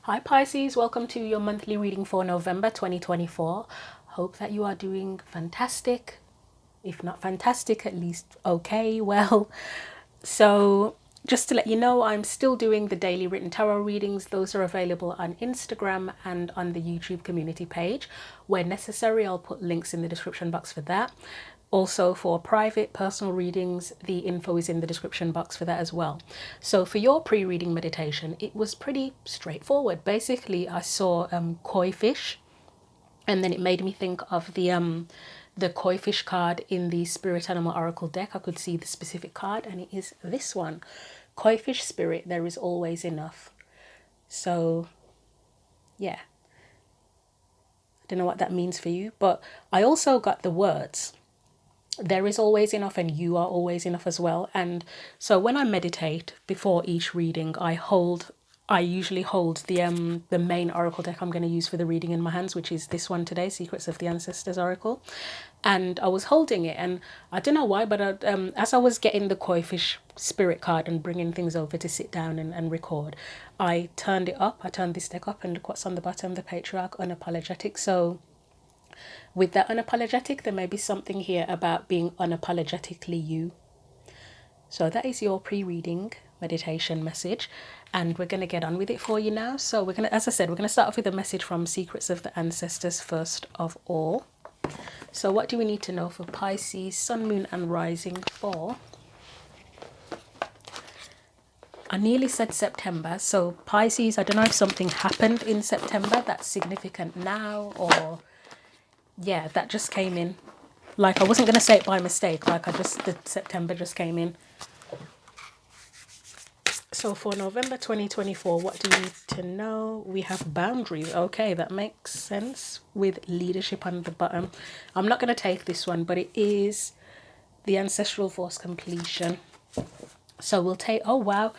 Hi Pisces, welcome to your monthly reading for November 2024. Hope that you are doing fantastic. If not fantastic, at least okay, well. So, just to let you know, I'm still doing the daily written tarot readings. Those are available on Instagram and on the YouTube community page. Where necessary, I'll put links in the description box for that. Also, for private personal readings, the info is in the description box for that as well. So, for your pre reading meditation, it was pretty straightforward. Basically, I saw koi fish, and then it made me think of the koi fish card in the Spirit Animal Oracle deck. I could see the specific card, and it is this one, koi fish spirit. There is always enough. So, yeah, I don't know what that means for you, but I also got the words. There is always enough and you are always enough as well. And so when I meditate before each reading, I usually hold the main oracle deck I'm going to use for the reading in my hands, which is this one today, Secrets of the Ancestors Oracle. And I was holding it, and I don't know why, but as I was getting the koi fish spirit card and bringing things over to sit down and record, I turned it up. I turned this deck up, and look what's on the bottom: the Patriarch, Unapologetic. So with that unapologetic, there may be something here about being unapologetically you. So that is your pre-reading meditation message, and we're going to get on with it for you now. So we're going to, as I said, we're going to start off with a message from Secrets of the Ancestors first of all. So what do we need to know for Pisces, Sun, Moon and Rising for? I nearly said September. So Pisces, I don't know if something happened in September that's significant now, or yeah, that just came in. Like, I wasn't going to say it by mistake. Like, the September just came in. So for November 2024, what do we need to know? We have boundaries. Okay, that makes sense with leadership on the bottom. I'm not going to take this one, but it is the ancestral force completion. So we'll take, oh wow,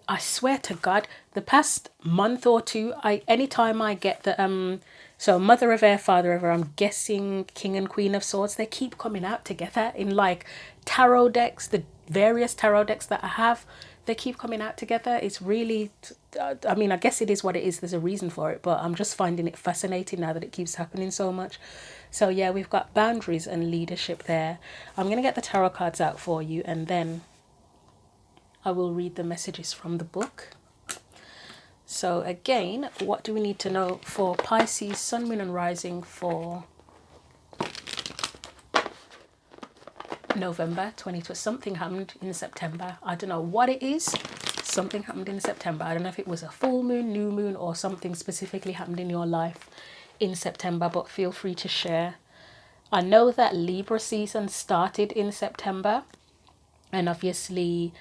I swear to God, the past month or two, anytime I get the so Mother of Air, Father of Air, I'm guessing King and Queen of Swords, they keep coming out together in like tarot decks, the various tarot decks that I have, they keep coming out together. It's really, I mean, I guess it is what it is, there's a reason for it, but I'm just finding it fascinating now that it keeps happening so much. So yeah, we've got boundaries and leadership there. I'm going to get the tarot cards out for you, and then I will read the messages from the book. So again, what do we need to know for Pisces, Sun, Moon and Rising for November 2020? Something happened in September. I don't know what it is. Something happened in September. I don't know if it was a full moon, new moon, or something specifically happened in your life in September, but feel free to share. I know that Libra season started in September, and obviously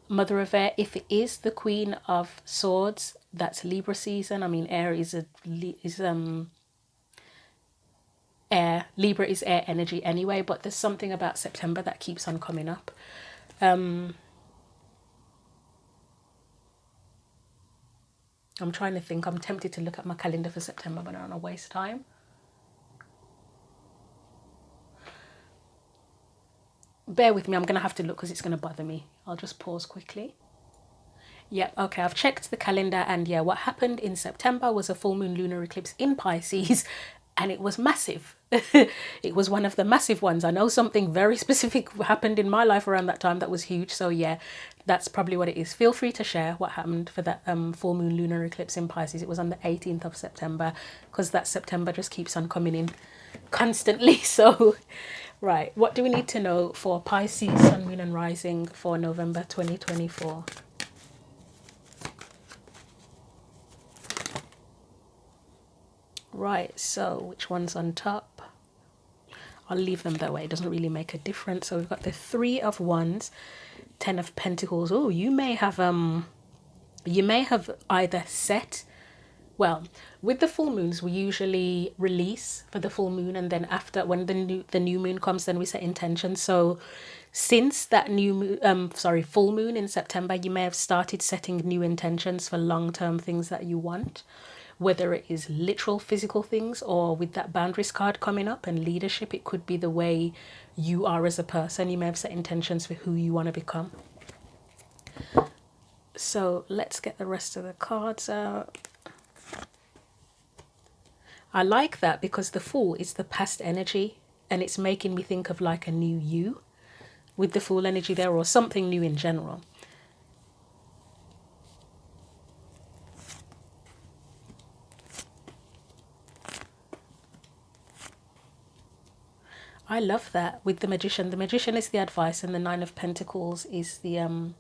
Mother of Air, if it is the Queen of Swords, that's Libra season. I mean, air is air. Libra is air energy anyway, but there's something about September that keeps on coming up. I'm trying to think. I'm tempted to look at my calendar for September, but I don't want to waste time. Bear with me, I'm going to have to look because it's going to bother me. I'll just pause quickly. Yeah, okay, I've checked the calendar, and yeah, what happened in September was a full moon lunar eclipse in Pisces, and it was massive. It was one of the massive ones. I know something very specific happened in my life around that time that was huge. So yeah, that's probably what it is. Feel free to share what happened for that full moon lunar eclipse in Pisces. It was on the 18th of September, because that September just keeps on coming in constantly. So right, what do we need to know for Pisces, Sun, Moon and Rising for November 2024? Right, so which one's on top? I'll leave them that way. It doesn't really make a difference. So we've got the Three of Wands, Ten of Pentacles. Oh, you may have either set, well, with the full moons, we usually release for the full moon, and then after, when the new moon comes, then we set intentions. So since that full moon in September, you may have started setting new intentions for long-term things that you want, whether it is literal physical things, or with that boundaries card coming up and leadership, it could be the way you are as a person. You may have set intentions for who you want to become. So let's get the rest of the cards out. I like that because the Fool is the past energy, and it's making me think of like a new you with the Fool energy there, or something new in general. I love that with the Magician. The Magician is the advice, and the Nine of Pentacles is the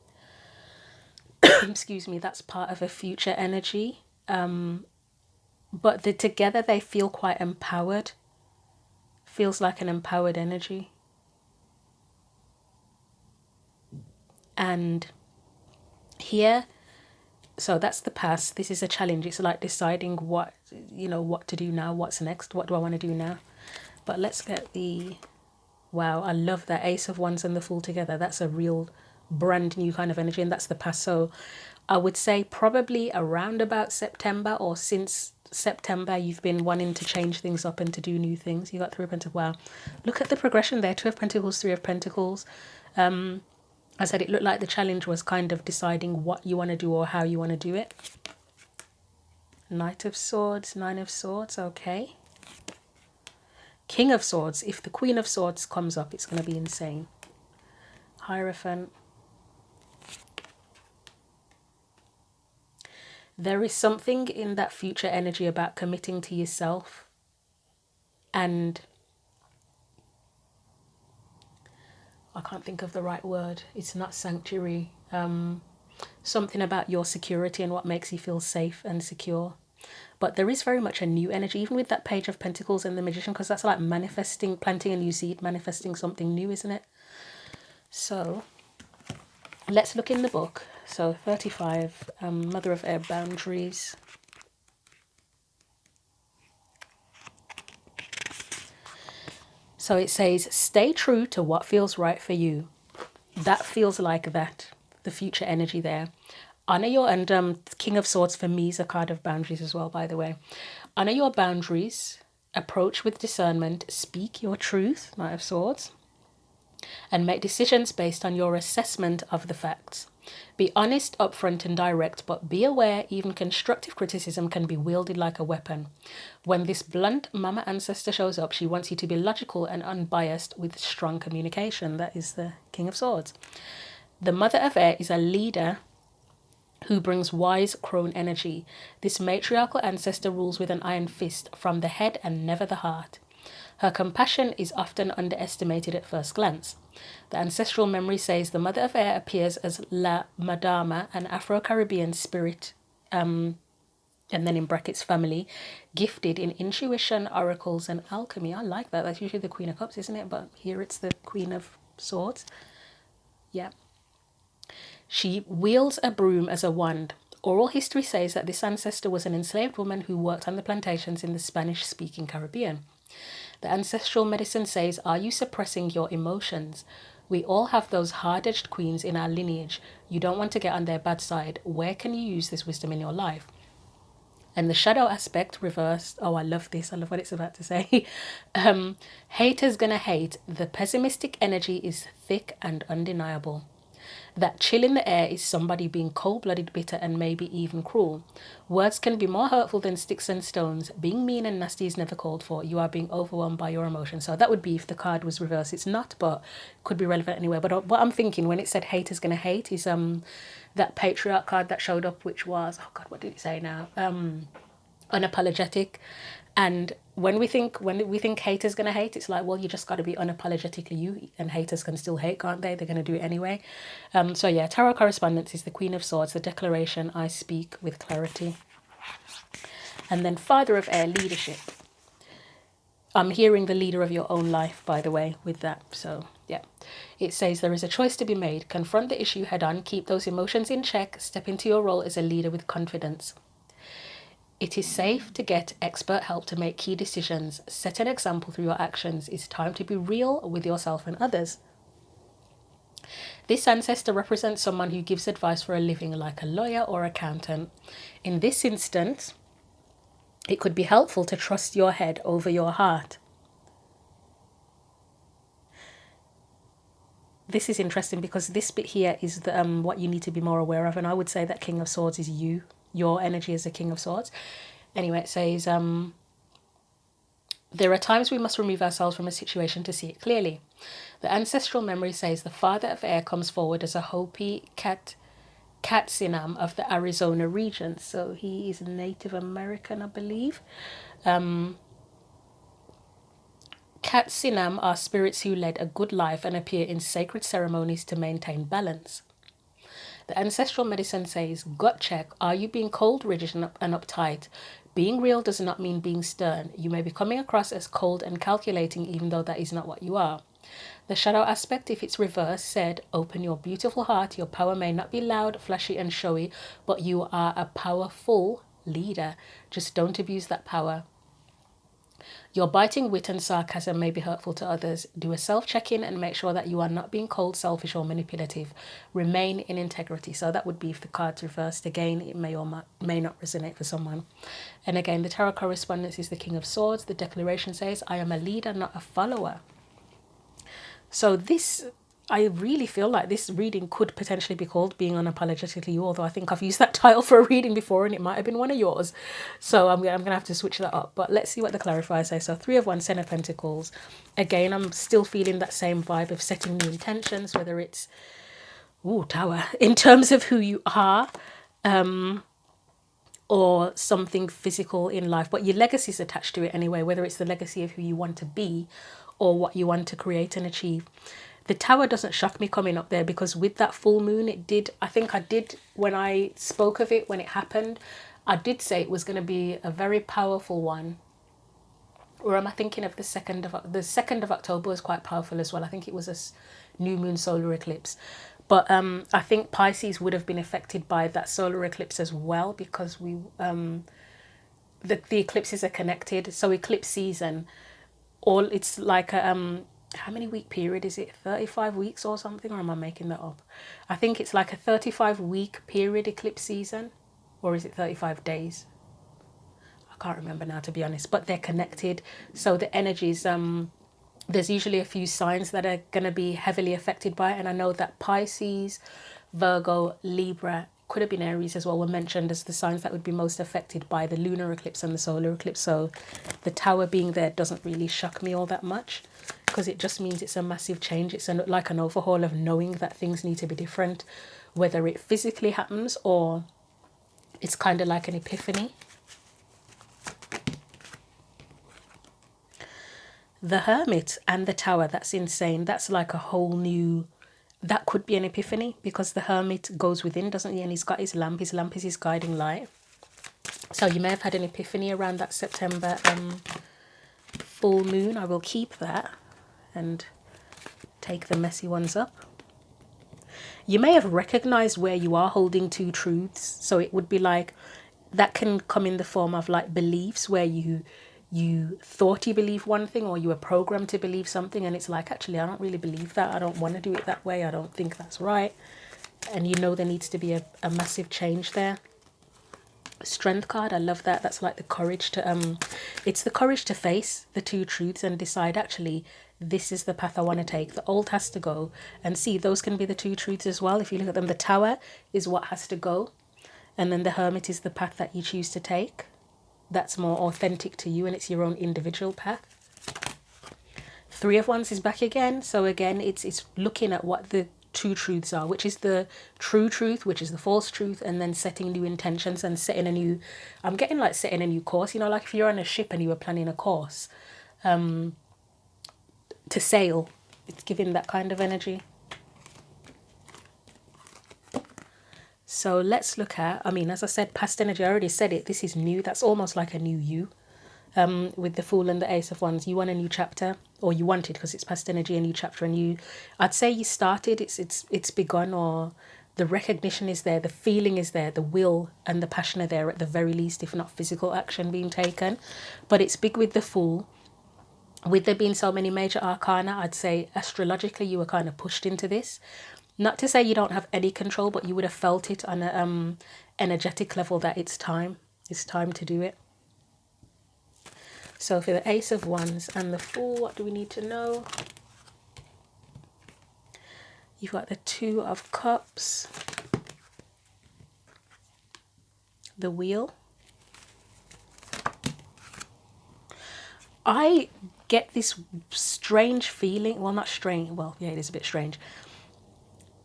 excuse me, that's part of a future energy. But together they feel quite empowered. Feels like an empowered energy. And here, so that's the past. This is a challenge. It's like deciding what to do now. What's next? What do I want to do now? But let's get the... Wow, I love that Ace of Wands and the Fool together. That's a real brand new kind of energy, and that's the past. So I would say probably around about September, or since September, you've been wanting to change things up and to do new things. You got Three of Pentacles. Wow, look at the progression there. Two of Pentacles, Three of Pentacles. I said it looked like the challenge was kind of deciding what you want to do or how you want to do it. Knight of Swords, Nine of Swords, okay. King of Swords. If the Queen of Swords comes up, it's going to be insane. Hierophant. There is something in that future energy about committing to yourself, and I can't think of the right word. It's not sanctuary. Something about your security and what makes you feel safe and secure. But there is very much a new energy, even with that Page of Pentacles and the Magician, because that's like manifesting, planting a new seed, manifesting something new, isn't it? So let's look in the book. So 35, Mother of Air, boundaries. So it says, stay true to what feels right for you. That feels like that, the future energy there. Honor your, and King of Swords for me is a card of boundaries as well, by the way. Honor your boundaries, approach with discernment, speak your truth, Knight of Swords, and make decisions based on your assessment of the facts. Be honest, upfront and direct, but be aware even constructive criticism can be wielded like a weapon. When this blunt mama ancestor shows up, she wants you to be logical and unbiased with strong communication. That is the King of Swords. The Mother of Air is a leader who brings wise crone energy. This matriarchal ancestor rules with an iron fist, from the head and never the heart. Her compassion is often underestimated at first glance. The ancestral memory says the Mother of Air appears as La Madama, an Afro-Caribbean spirit, and then in brackets family, gifted in intuition, oracles and alchemy. I like that. That's usually the Queen of Cups, isn't it? But here it's the Queen of Swords. Yeah. She wields a broom as a wand. Oral history says that this ancestor was an enslaved woman who worked on the plantations in the Spanish-speaking Caribbean. The ancestral medicine says, are you suppressing your emotions? We all have those hard-edged queens in our lineage. You don't want to get on their bad side. Where can you use this wisdom in your life? And the shadow aspect reversed. Oh, I love this. I love what it's about to say. Haters gonna hate. The pessimistic energy is thick and undeniable. That chill in the air is somebody being cold-blooded, bitter, and maybe even cruel. Words can be more hurtful than sticks and stones. Being mean and nasty is never called for. You are being overwhelmed by your emotions. So that would be if the card was reversed. It's not, but could be relevant anywhere. But what I'm thinking when it said haters gonna hate is that patriarch card that showed up, which was, oh God, what did it say now? Unapologetic. And when we think haters gonna hate, it's like, well, you just got to be unapologetically you, and haters can still hate, can't they? They're gonna do it anyway. So yeah, tarot correspondence is the Queen of Swords, the declaration, I speak with clarity. And then Father of Air, leadership. I'm hearing the leader of your own life, by the way, with that. So yeah, it says there is a choice to be made. Confront the issue head on, keep those emotions in check, step into your role as a leader with confidence. It is safe to get expert help to make key decisions. Set an example through your actions. It's time to be real with yourself and others. This ancestor represents someone who gives advice for a living, like a lawyer or accountant. In this instance, it could be helpful to trust your head over your heart. This is interesting because this bit here is the, what you need to be more aware of, and I would say that King of Swords is you. Your energy is the King of Swords. Anyway, it says, There are times we must remove ourselves from a situation to see it clearly. The ancestral memory says the father of air comes forward as a Hopi Katsinam of the Arizona region. So he is Native American, I believe. Katsinam are spirits who led a good life and appear in sacred ceremonies to maintain balance. The ancestral medicine says, gut check, are you being cold, rigid, and uptight? Being real does not mean being stern. You may be coming across as cold and calculating, even though that is not what you are. The shadow aspect, if it's reversed, said, open your beautiful heart. Your power may not be loud, flashy, and showy, but you are a powerful leader. Just don't abuse that power. Your biting wit and sarcasm may be hurtful to others. Do a self-check-in and make sure that you are not being cold, selfish, or manipulative. Remain in integrity. So that would be if the card's reversed. Again, it may or may not resonate for someone. And again, the tarot correspondence is the King of Swords. The declaration says, I am a leader, not a follower. So this, I really feel like this reading could potentially be called Being Unapologetically You, although I think I've used that title for a reading before and it might have been one of yours. So I'm going to have to switch that up. But let's see what the clarifiers say. So 3 of Wands, 10 of Pentacles. Again, I'm still feeling that same vibe of setting new intentions, whether it's, Tower, in terms of who you are, or something physical in life. But your legacy is attached to it anyway, whether it's the legacy of who you want to be or what you want to create and achieve. The Tower doesn't shock me coming up there because with that full moon, it did, I think I did, when I spoke of it, when it happened, I did say it was going to be a very powerful one. Or am I thinking of the 2nd of October was quite powerful as well. I think it was a new moon solar eclipse. But I think Pisces would have been affected by that solar eclipse as well because the eclipses are connected. So eclipse season, it's like a how many week period is it? 35 weeks or something, or am I making that up? I think it's like a 35 week period eclipse season, or is it 35 days? I can't remember now, to be honest, but they're connected. So the energies, there's usually a few signs that are going to be heavily affected by it. And I know that Pisces, Virgo, Libra, could have been Aries as well, were mentioned as the signs that would be most affected by the lunar eclipse and the solar eclipse. So the Tower being there doesn't really shock me all that much because it just means it's a massive change. It's like an overhaul of knowing that things need to be different, whether it physically happens or it's kind of like an epiphany. The Hermit and the Tower, that's insane. That's like a whole new, that could be an epiphany because the Hermit goes within, doesn't he? And he's got his lamp. His lamp is his guiding light. So you may have had an epiphany around that September full moon. I will keep that and take the messy ones up. You may have recognized where you are holding two truths. So it would be like, that can come in the form of like beliefs where you thought you believed one thing or you were programmed to believe something and it's like, actually, I don't really believe that. I don't want to do it that way. I don't think that's right. And you know there needs to be a massive change there. Strength card, I love that. That's like the courage to it's the courage to face the two truths and decide, actually, this is the path I want to take. The old has to go. And see, those can be the two truths as well. If you look at them, the Tower is what has to go. And then the Hermit is the path that you choose to take. That's more authentic to you and it's your own individual path. 3 of Wands is back again. So again, it's looking at what the two truths are, which is the true truth, which is the false truth, and then setting new intentions and setting a new, I'm getting like setting a new course, you know, like if you're on a ship and you were planning a course to sail, it's giving that kind of energy. So let's look at, I mean, as I said, past energy, I already said it, this is new. That's almost like a new you. With the Fool and the Ace of Wands, you want a new chapter, or you wanted, because it's past energy, a new chapter, and I'd say you started, it's begun, or the recognition is there, the feeling is there, the will and the passion are there at the very least, if not physical action being taken. But it's big with the Fool. With there being so many major arcana, I'd say astrologically you were kind of pushed into this. Not to say you don't have any control, but you would have felt it on an energetic level that it's time to do it. So for the Ace of Wands and the Fool, what do we need to know? You've got the 2 of Cups, the Wheel, I get this strange feeling, well, not strange, well, yeah, it is a bit strange.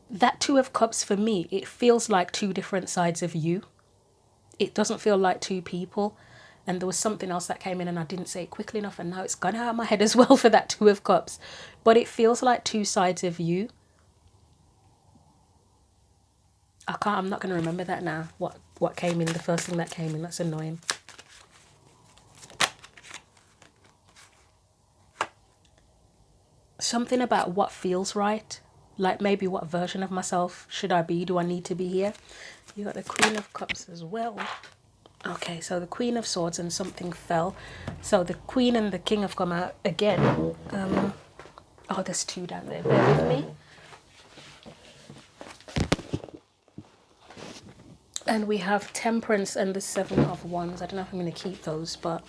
That Two of Cups for me, it feels like two different sides of you. It doesn't feel like two people. And there was something else that came in and I didn't say it quickly enough, and now it's gone out of my head as well for that Two of Cups. But it feels like two sides of you. I'm not going to remember that now. What came in, the first thing that came in. That's annoying. Something about what feels right. Like maybe what version of myself should I be? Do I need to be here? You got the Queen of Cups as well. Okay, so the Queen of Swords and something fell. So the Queen and the King have come out again. Oh, there's two down there. Bear with me. And we have Temperance and the Seven of Wands. I don't know if I'm going to keep those, but...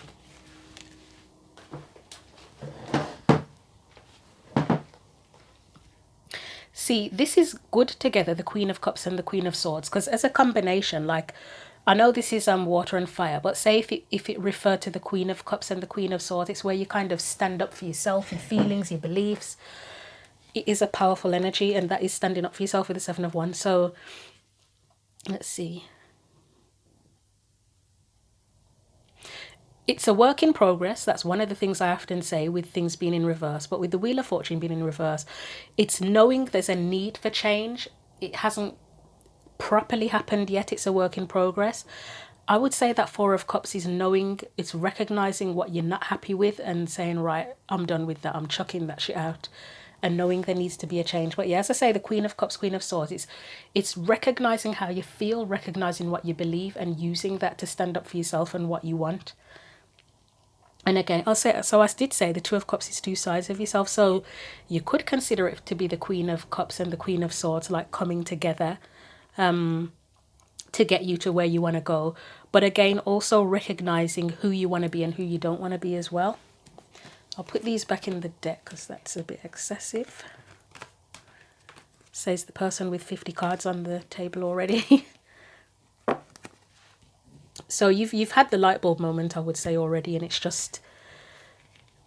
See, this is good together, the Queen of Cups and the Queen of Swords, because as a combination, like, I know this is water and fire, but say if it referred to the Queen of Cups and the Queen of Swords, it's where you kind of stand up for yourself, your feelings, your beliefs. It is a powerful energy, and that is standing up for yourself with the Seven of Wands. So, let's see. It's a work in progress. That's one of the things I often say with things being in reverse. But with the Wheel of Fortune being in reverse, it's knowing there's a need for change. It hasn't properly happened yet. It's a work in progress. I would say that Four of Cups is knowing, it's recognizing what you're not happy with and saying, right, I'm done with that. I'm chucking that shit out. And knowing there needs to be a change. But yeah, as I say, the Queen of Cups, Queen of Swords, it's recognizing how you feel, recognizing what you believe, and using that to stand up for yourself and what you want. And again, I'll say, so I did say the Two of Cups is two sides of yourself. So you could consider it to be the Queen of Cups and the Queen of Swords, like coming together to get you to where you want to go. But again, also recognizing who you want to be and who you don't want to be as well. I'll put these back in the deck because that's a bit excessive. Says the person with 50 cards on the table already. So you've had the light bulb moment, I would say, already, and it's just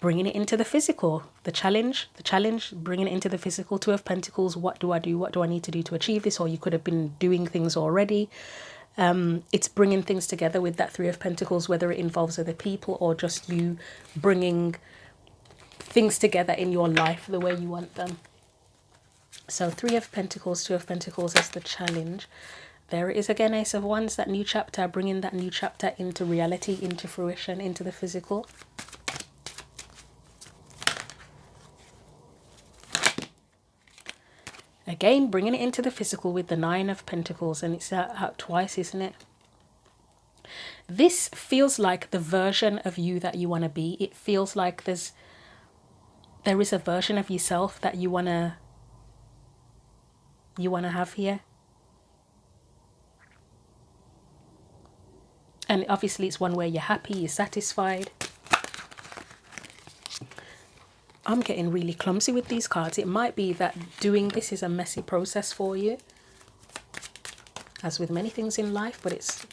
bringing it into the physical. The challenge, bringing it into the physical. Two of Pentacles, what do I do? What do I need to do to achieve this? Or you could have been doing things already. It's bringing things together with that Three of Pentacles, whether it involves other people or just you bringing things together in your life the way you want them. So Three of Pentacles, Two of Pentacles as the challenge. There it is again, Ace of Wands, that new chapter, bringing that new chapter into reality, into fruition, into the physical. Again, bringing it into the physical with the Nine of Pentacles, and it's out twice, isn't it? This feels like the version of you that you want to be. It feels like there is a version of yourself that you want to have here. And obviously it's one where you're happy, you're satisfied. I'm getting really clumsy with these cards. It might be that doing this is a messy process for you, as with many things in life, but it's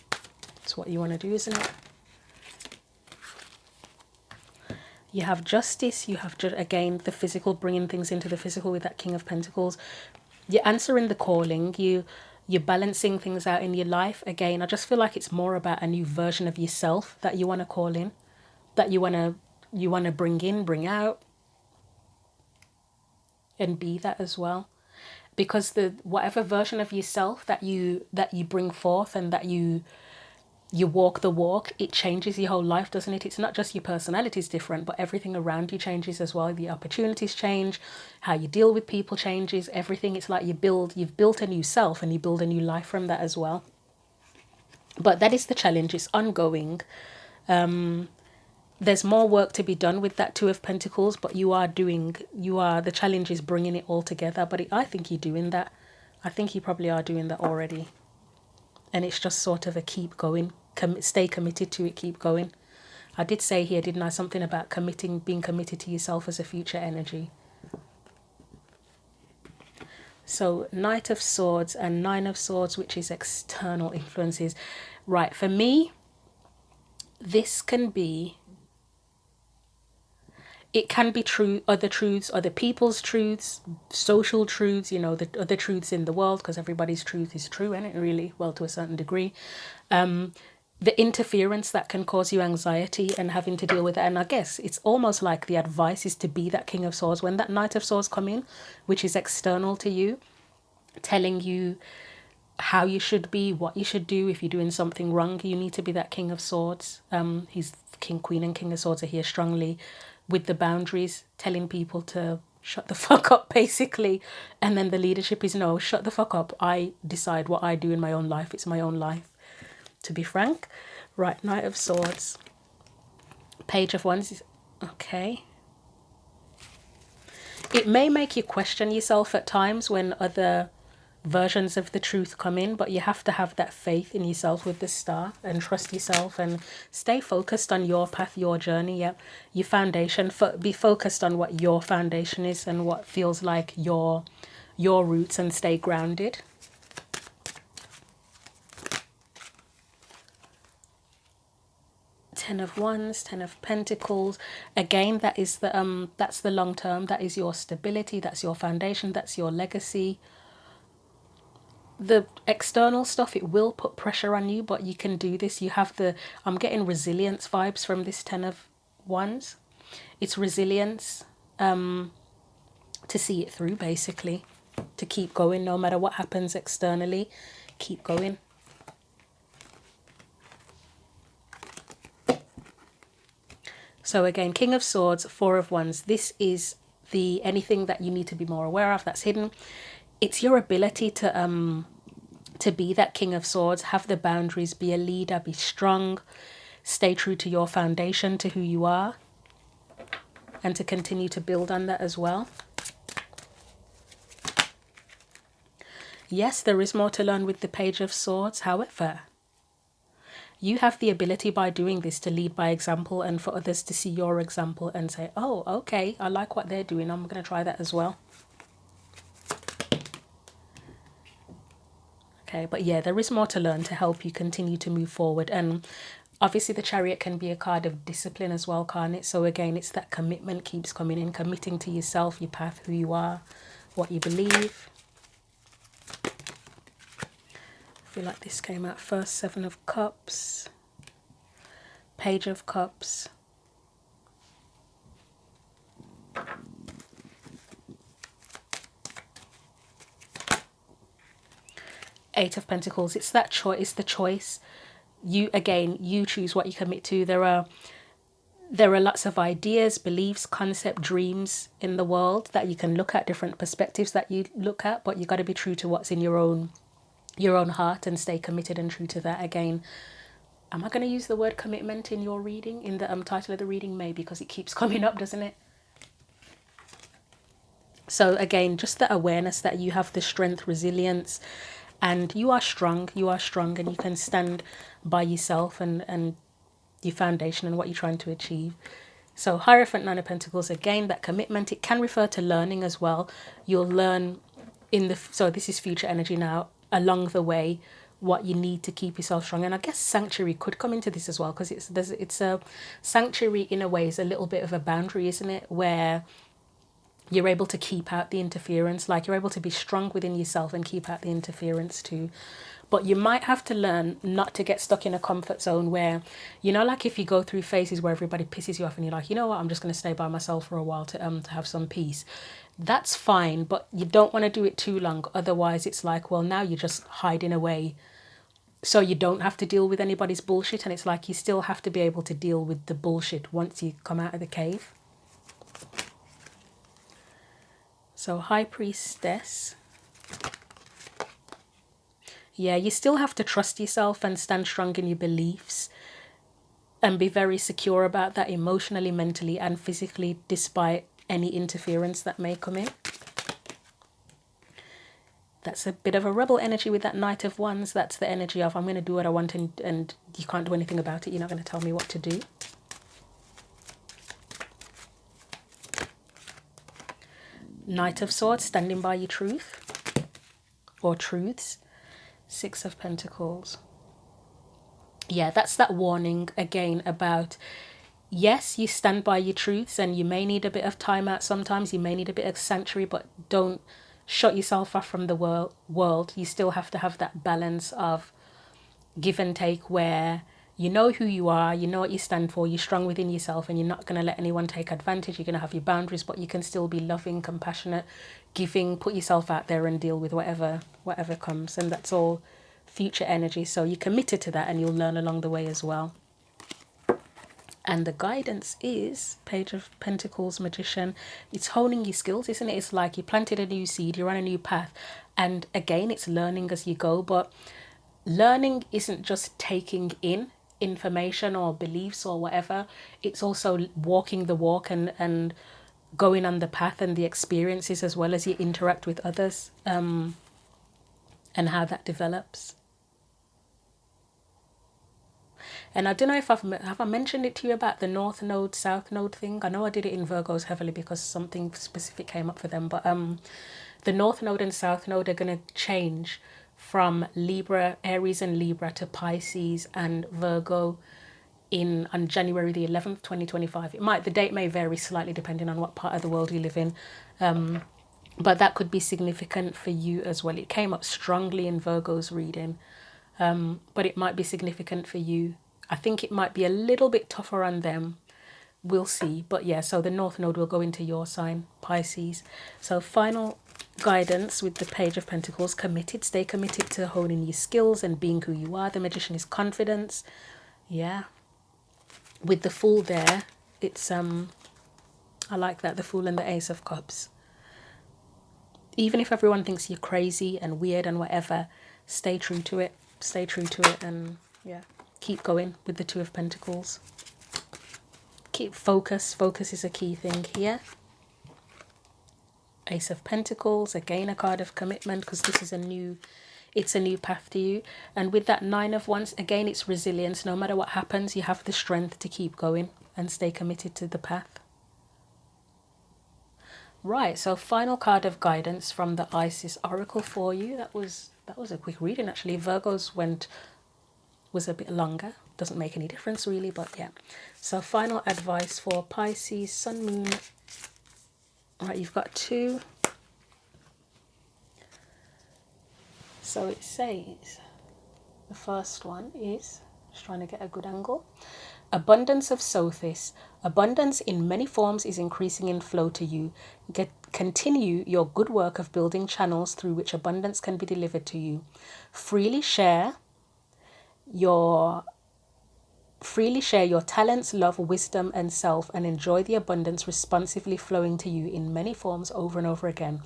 what you want to do, isn't it? You have Justice, you have, again, the physical, bringing things into the physical with that King of Pentacles. You're answering the calling, you're balancing things out in your life. Again, I just feel like it's more about a new version of yourself that you want to call in, that you want to bring in, bring out, and be that as well. Because the whatever version of yourself that you bring forth and that you walk the walk, it changes your whole life, doesn't it? It's not just your personality is different, but everything around you changes as well. The opportunities change, how you deal with people changes, everything. It's like you've built a new self and you build a new life from that as well. But that is the challenge. It's ongoing. There's more work to be done with that Two of Pentacles, but the challenge is bringing it all together. But I think you're doing that. I think you probably are doing that already. And it's just sort of a keep going. Stay committed to it, keep going. I did say here, didn't I, something about being committed to yourself as a future energy. So Knight of Swords and Nine of Swords, which is external influences. Right, for me, this can be it can be true, other truths, other people's truths, social truths, you know, the other truths in the world, because everybody's truth is true, isn't it, really? Well, to a certain degree. The interference that can cause you anxiety and having to deal with it. And I guess it's almost like the advice is to be that King of Swords when that Knight of Swords come in, which is external to you, telling you how you should be, what you should do. If you're doing something wrong, you need to be that King of Swords. He's King, Queen and King of Swords are here strongly with the boundaries, telling people to shut the fuck up, basically. And then the leadership is, no, shut the fuck up. I decide what I do in my own life. It's my own life, to be frank. Right, Knight of Swords. Page of Wands. Okay. It may make you question yourself at times when other versions of the truth come in, but you have to have that faith in yourself with the Star and trust yourself and stay focused on your path, your journey. Yeah, your foundation. Be focused on what your foundation is and what feels like your roots, and stay grounded. Ten of Wands, Ten of Pentacles. Again, that is the that's the long term. That is your stability. That's your foundation. That's your legacy. The external stuff, it will put pressure on you, but you can do this. You have the, I'm getting resilience vibes from this Ten of Wands. It's resilience to see it through, basically, to keep going no matter what happens externally. Keep going. So again, King of Swords, Four of Wands. This is the anything that you need to be more aware of that's hidden. It's your ability to be that King of Swords, have the boundaries, be a leader, be strong, stay true to your foundation, to who you are, and to continue to build on that as well. Yes, there is more to learn with the Page of Swords. However, you have the ability by doing this to lead by example and for others to see your example and say, oh, okay, I like what they're doing. I'm going to try that as well. Okay, but yeah, there is more to learn to help you continue to move forward. And obviously the Chariot can be a card of discipline as well, can't it? So again, it's that commitment keeps coming in, committing to yourself, your path, who you are, what you believe. I feel like this came out first. Seven of Cups, Page of Cups, Eight of Pentacles. It's that choice. It's the choice. You, again, you choose what you commit to. There are lots of ideas, beliefs, concept, dreams in the world that you can look at, different perspectives that you look at, but you got to be true to what's in your own heart and stay committed and true to that. Again, am I going to use the word commitment in your reading, in the title of the reading? Maybe, because it keeps coming up, doesn't it? So again, just the awareness that you have the strength, resilience, and you are strong. You are strong, and you can stand by yourself and your foundation and what you're trying to achieve. So Hierophant, Nine of Pentacles, again, that commitment. It can refer to learning as well. You'll learn in the, so this is future energy now, along the way, what you need to keep yourself strong. And I guess sanctuary could come into this as well, because it's a sanctuary in a way is a little bit of a boundary, isn't it, where you're able to keep out the interference, like you're able to be strong within yourself and keep out the interference too. But you might have to learn not to get stuck in a comfort zone where, you know, like if you go through phases where everybody pisses you off and you're like, you know what, I'm just going to stay by myself for a while to have some peace. That's fine, but you don't want to do it too long. Otherwise, it's like, well, now you're just hiding away. So you don't have to deal with anybody's bullshit. And it's like you still have to be able to deal with the bullshit once you come out of the cave. So High Priestess. Yeah, you still have to trust yourself and stand strong in your beliefs and be very secure about that emotionally, mentally, and physically, despite any interference that may come in. That's a bit of a rebel energy with that Knight of Wands. That's the energy of, I'm going to do what I want and you can't do anything about it. You're not going to tell me what to do. Knight of Swords, standing by your truth or truths. Six of Pentacles. Yeah, that's that warning again about yes, you stand by your truths, and you may need a bit of time out sometimes, you may need a bit of sanctuary, but don't shut yourself off from the world. You still have to have that balance of give and take, where you know who you are, you know what you stand for, you're strong within yourself, and you're not going to let anyone take advantage. You're going to have your boundaries, but you can still be loving, compassionate, giving, put yourself out there and deal with whatever comes. And that's all future energy. So you're committed to that, and you'll learn along the way as well. And the guidance is Page of Pentacles, Magician. It's honing your skills, isn't it? It's like you planted a new seed, you're on a new path. And again, it's learning as you go. But learning isn't just taking in information or beliefs or whatever. It's also walking the walk and going on the path and the experiences, as well as you interact with others, and how that develops. And I don't know if have I mentioned it to you about the North Node, South Node thing. I know I did it in Virgos heavily because something specific came up for them. But the North Node and South Node are going to change from Libra, Aries and Libra to Pisces and Virgo on January the 11th, 2025. The date may vary slightly depending on what part of the world you live in. But that could be significant for you as well. It came up strongly in Virgo's reading. But it might be significant for you. I think it might be a little bit tougher on them. We'll see. But yeah, so the North Node will go into your sign, Pisces. So final guidance with the Page of Pentacles, committed. Stay committed to honing your skills and being who you are. The Magician is confidence. Yeah. With the Fool there, it's I like that, the Fool and the Ace of Cups. Even if everyone thinks you're crazy and weird and whatever, stay true to it. Stay true to it, and yeah, keep going with the Two of Pentacles. Keep focus. Focus is a key thing here. Ace of Pentacles, again a card of commitment, because this is a new path to you. And with that Nine of Wands, again, it's resilience. No matter what happens, you have the strength to keep going and stay committed to the path. Right, so final card of guidance from the Isis Oracle for you. That was a quick reading, actually. Virgo's was a bit longer. Doesn't make any difference really, but yeah. So final advice for Pisces, Sun, Moon. Right, you've got two. So it says, the first one is, just trying to get a good angle. Abundance of Sothis. Abundance in many forms is increasing in flow to you. Continue your good work of building channels through which abundance can be delivered to you. Freely share your talents, love, wisdom, and self, and enjoy the abundance responsively flowing to you in many forms over and over again.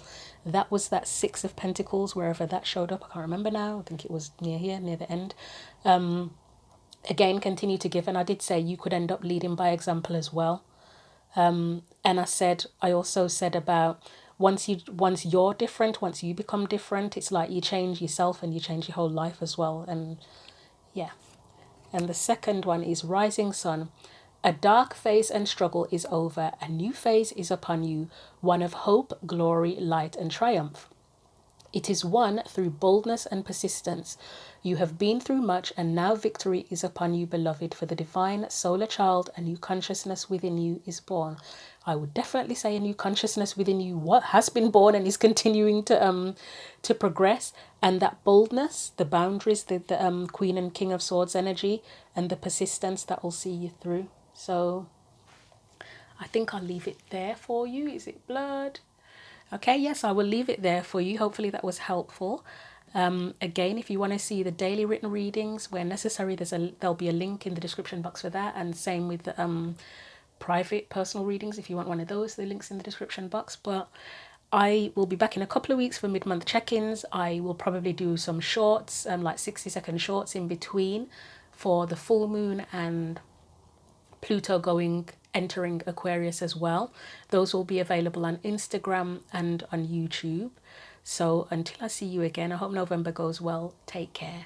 That was that Six of Pentacles, wherever that showed up. I can't remember now. I think it was near here, near the end. Again, continue to give. And I did say you could end up leading by example as well. And I also said about once you're different, once you become different, it's like you change yourself and you change your whole life as well. And yeah. And the second one is Rising Sun. A dark phase and struggle is over. A new phase is upon you, one of hope, glory, light, and triumph. It is won through boldness and persistence. You have been through much, and now victory is upon you, beloved, for the divine solar child, a new consciousness within you is born. I would definitely say a new consciousness within you what has been born and is continuing to progress. And that boldness, the boundaries, the Queen and King of Swords energy, and the persistence that will see you through. So I think I'll leave it there for you. Is it blurred? Okay, yes, I will leave it there for you. Hopefully that was helpful. Again, if you want to see the daily written readings where necessary, there'll be a link in the description box for that, and same with the private personal readings. If you want one of those, the link's in the description box. But I will be back in a couple of weeks for mid-month check-ins. I will probably do some shorts, like 60-second shorts in between for the full moon and Pluto entering Aquarius as well. Those will be available on Instagram and on YouTube. So until I see you again, I hope November goes well. Take care.